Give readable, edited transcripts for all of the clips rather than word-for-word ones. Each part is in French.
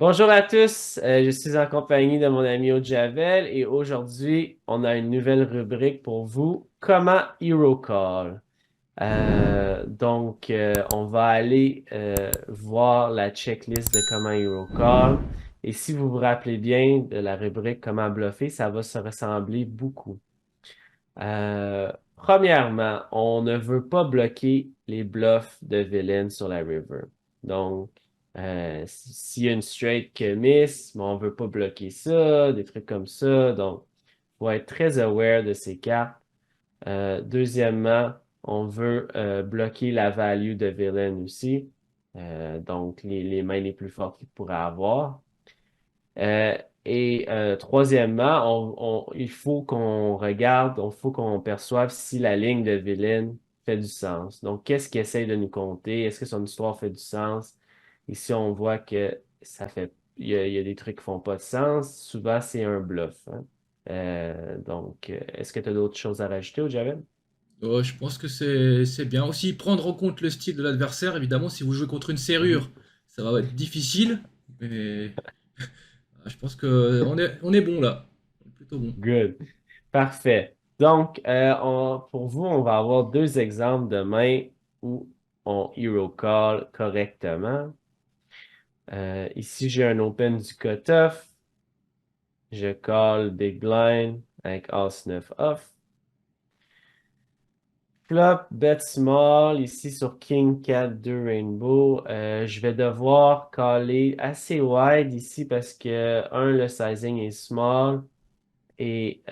Bonjour à tous, je suis en compagnie de mon ami Javel et aujourd'hui, on a une nouvelle rubrique pour vous, Comment Hero Call. On va aller voir la checklist de Comment Hero Call. Et si vous vous rappelez bien de la rubrique Comment bluffer, ça va se ressembler beaucoup. Premièrement, on ne veut pas bloquer les bluffs de villain sur la river. Donc, s'il y a une straight que miss, mais on veut pas bloquer ça, des trucs comme ça. Donc, faut être très aware de ces cartes. Deuxièmement, on veut bloquer la value de villain aussi. Donc, les mains les plus fortes qu'il pourrait avoir. Troisièmement, il faut qu'on regarde, il faut qu'on perçoive si la ligne de villain fait du sens. Donc, qu'est-ce qu'il essaye de nous conter? Est-ce que son histoire fait du sens? Ici, on voit que il y a des trucs qui font pas de sens. Souvent, c'est un bluff, hein. Est-ce que tu as d'autres choses à rajouter au Javel? Je pense que c'est bien. Aussi, prendre en compte le style de l'adversaire. Évidemment, si vous jouez contre une serrure, Mhm. ça va être difficile. Mais je pense que on est bon là. On est plutôt bon. Good. Parfait. Pour vous, on va avoir deux exemples de mains où on hero call correctement. Ici, j'ai un open du cutoff. Je call big blind avec As-9 off. Flop, bet small, ici sur King 4 2 Rainbow. Je vais devoir caller assez wide ici parce que, un, le sizing est small. Et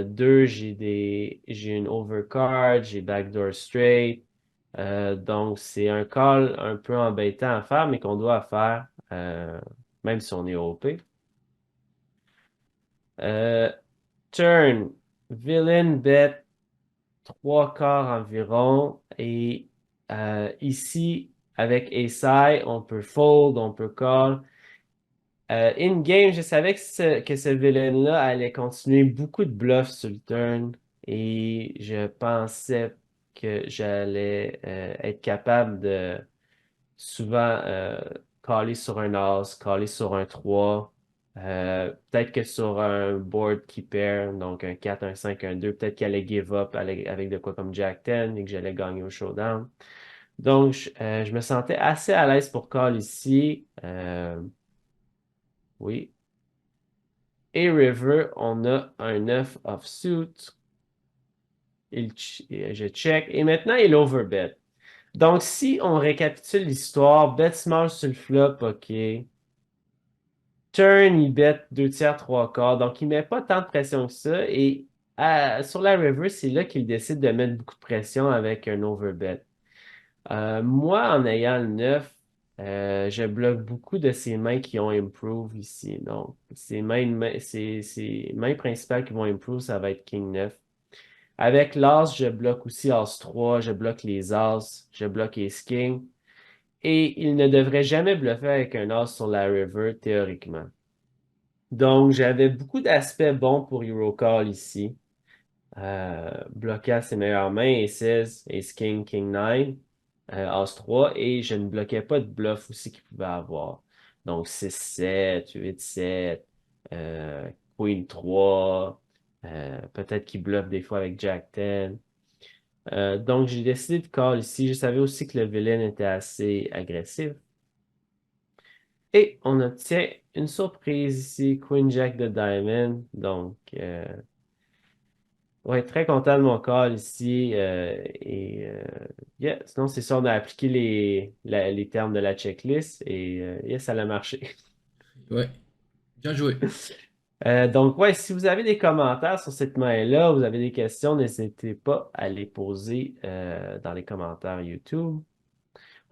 deux, j'ai une overcard, j'ai backdoor straight. Donc, c'est un call un peu embêtant à faire, mais qu'on doit faire, même si on est OP. Euh, Turn, villain bet trois quarts environ. Et ici, avec Ace-High, on peut fold, on peut call. In-game, je savais que ce villain-là allait continuer beaucoup de bluffs sur le turn et je pensais que j'allais être capable de souvent caller sur un as, caller sur un 3, peut-être que sur un board qui pair, donc un 4, un 5, un 2, peut-être qu'il allait give up avec de quoi comme Jack 10 et que j'allais gagner au showdown. Donc, je me sentais assez à l'aise pour call ici. Oui. Et river, on a un 9 offsuit. Je check. Et maintenant, il overbet. Donc, si on récapitule l'histoire, bet small sur le flop, OK. Turn, il bet deux tiers, trois quarts. Donc, il met pas tant de pression que ça. Et sur la river, c'est là qu'il décide de mettre beaucoup de pression avec un overbet. Moi, en ayant le 9, je bloque beaucoup de ces mains qui ont improve ici. Donc, ces mains principales qui vont improve, ça va être King 9. Avec l'As, je bloque aussi As 3, je bloque les As, je bloque Ace King. Et il ne devrait jamais bluffer avec un As sur la river, théoriquement. Donc, j'avais beaucoup d'aspects bons pour Eurocall ici. Bloquer à ses meilleures mains, Ace, Ace King, King 9, As 3, et je ne bloquais pas de bluff aussi qu'il pouvait avoir. Donc 6-7, 8-7, Queen 3, peut-être qu'il bluffe des fois avec Jack 10. Donc j'ai décidé de call ici. Je savais aussi que le villain était assez agressif. Et on obtient une surprise ici, Queen Jack de Diamond. Ouais, très content de mon call ici. Yeah, sinon, c'est ça, on a appliqué les termes de la checklist et yeah, ça a marché. Ouais, bien joué. Ouais, si vous avez des commentaires sur cette main-là, vous avez des questions, n'hésitez pas à les poser dans les commentaires YouTube.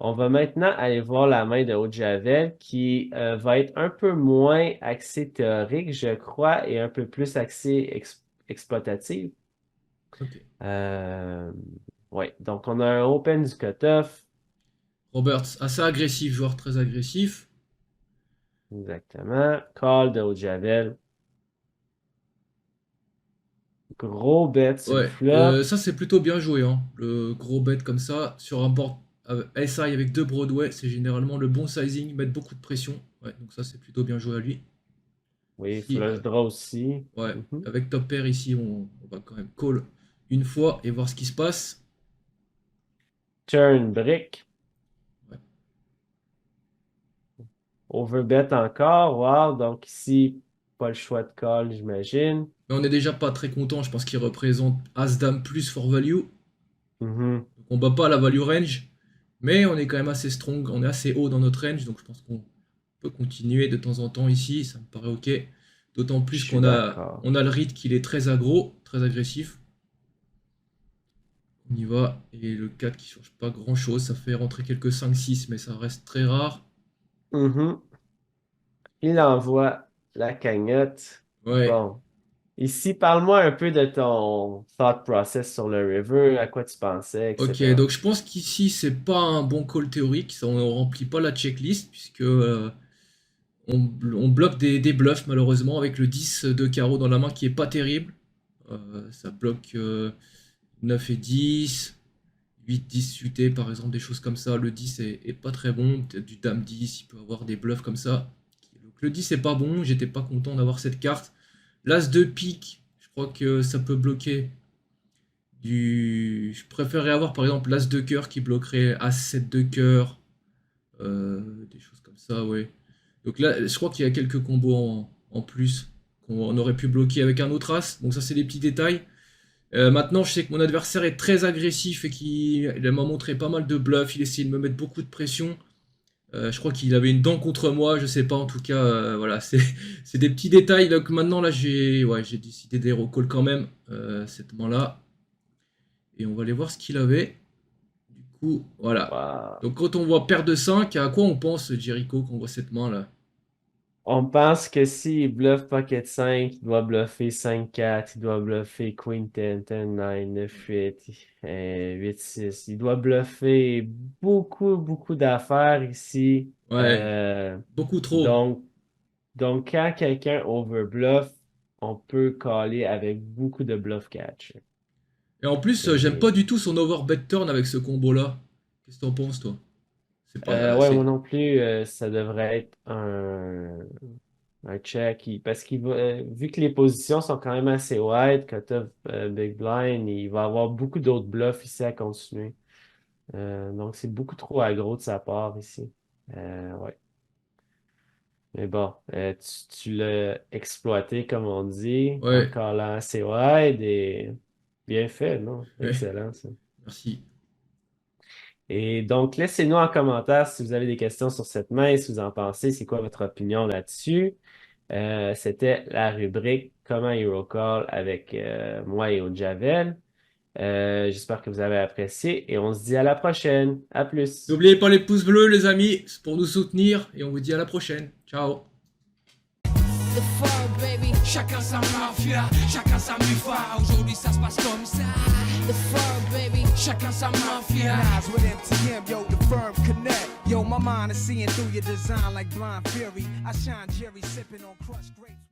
On va maintenant aller voir la main de Haut-Javel qui va être un peu moins axée théorique, je crois, et un peu plus axée exploitative. Ok. Euh, ouais, donc on a un open du cutoff. Roberts, assez agressif, joueur très agressif. Exactement. Call de Haut-Javel. Gros bet sur le Ouais, flop. ça c'est plutôt bien joué, hein. Le gros bet comme ça sur un board SI avec 2 Broadway, c'est généralement le bon sizing, mettre beaucoup de pression. Ouais, donc ça, c'est plutôt bien joué à lui. Oui, Ici, flush draw aussi. ouais, Mhm. avec top pair ici, on va quand même call une fois et voir ce qui se passe. Turn brick. Ouais. Overbet encore. Wow. Donc ici, pas le choix de call, j'imagine. Mais on n'est déjà pas très content, je pense qu'il représente As-Dame plus for value. Mhm. Donc on bat pas la value range, mais on est quand même assez strong, on est assez haut dans notre range, donc je pense qu'on peut continuer de temps en temps ici, ça me paraît ok. D'autant Je plus suis d'accord. on a le read qu'il est très aggro, très agressif. On y va, et le 4 qui change pas grand chose, ça fait rentrer quelques 5-6, mais ça reste très rare. Mhm. Il envoie la cagnotte. Ouais, Bon. Ici, parle-moi un peu de ton thought process sur le river, à quoi tu pensais, ok, etc. donc je pense qu'ici c'est pas un bon call théorique, ça, on remplit pas la checklist, puisque on bloque des bluffs malheureusement avec le 10 de carreau dans la main qui est pas terrible. Ça bloque 9 et 10, 8, 10 suité par exemple, des choses comme ça. Le 10 est pas très bon, peut-être du dame 10, il peut avoir des bluffs comme ça. Donc le 10 est pas bon, j'étais pas content d'avoir cette carte. L'As de pique, je crois que ça peut bloquer du... Je préférerais avoir par exemple l'As de cœur qui bloquerait As 7 de cœur, des choses comme ça, ouais. Donc là, je crois qu'il y a quelques combos en plus qu'on aurait pu bloquer avec un autre As. Donc ça, c'est des petits détails. Maintenant, je sais que mon adversaire est très agressif et qu'il m'a montré pas mal de bluffs. Il essayait de me mettre beaucoup de pression. Je crois qu'il avait une dent contre moi, je sais pas. En tout cas, voilà, c'est des petits détails. Donc maintenant, là, j'ai décidé d'hero call quand même cette main-là. Et on va aller voir ce qu'il avait. Du coup, voilà. Wow. Donc quand on voit paire de 5, à quoi on pense, Jericho, quand on voit cette main-là? On pense que s'il bluffe Pocket 5, il doit bluffer 5-4, il doit bluffer Queen 10, 10, 9, 9, 8, 8, 6. Il doit bluffer beaucoup, beaucoup d'affaires ici. Ouais, beaucoup trop. Donc, donc, quand quelqu'un overbluff, on peut caller avec beaucoup de bluff catch. Et en plus, j'aime pas Et, du tout son overbet turn avec ce combo-là. Qu'est-ce que t'en penses, toi? C'est pas, ouais, moi c'est... non plus, ça devrait être un check. Parce qu'il va, vu que les positions sont quand même assez wide, cutoff big blind, il va avoir beaucoup d'autres bluffs ici à continuer. Donc, c'est beaucoup trop aggro de sa part ici. Ouais. Mais bon, tu l'as exploité, comme on dit, en Ouais, callant assez wide et bien fait, non? ouais, Excellent, ça. merci. Et donc, laissez-nous en commentaire si vous avez des questions sur cette main, si vous en pensez, c'est quoi votre opinion là-dessus. C'était la rubrique Comment Hero Call avec moi et Javel. J'espère que vous avez apprécié et on se dit à la prochaine. À plus. N'oubliez pas les pouces bleus, les amis, c'est pour nous soutenir. Et on vous dit à la prochaine. Ciao. The fur, baby. Chacun sa mafia, chacun sa mufa. Aujourd'hui ça se passe comme ça. The fur, baby. Chacun sa mafia. Eyes with MTM, yo, the firm connect. Yo, my mind is seeing through your design like blind fury. I shine Jerry sipping on crushed grapes.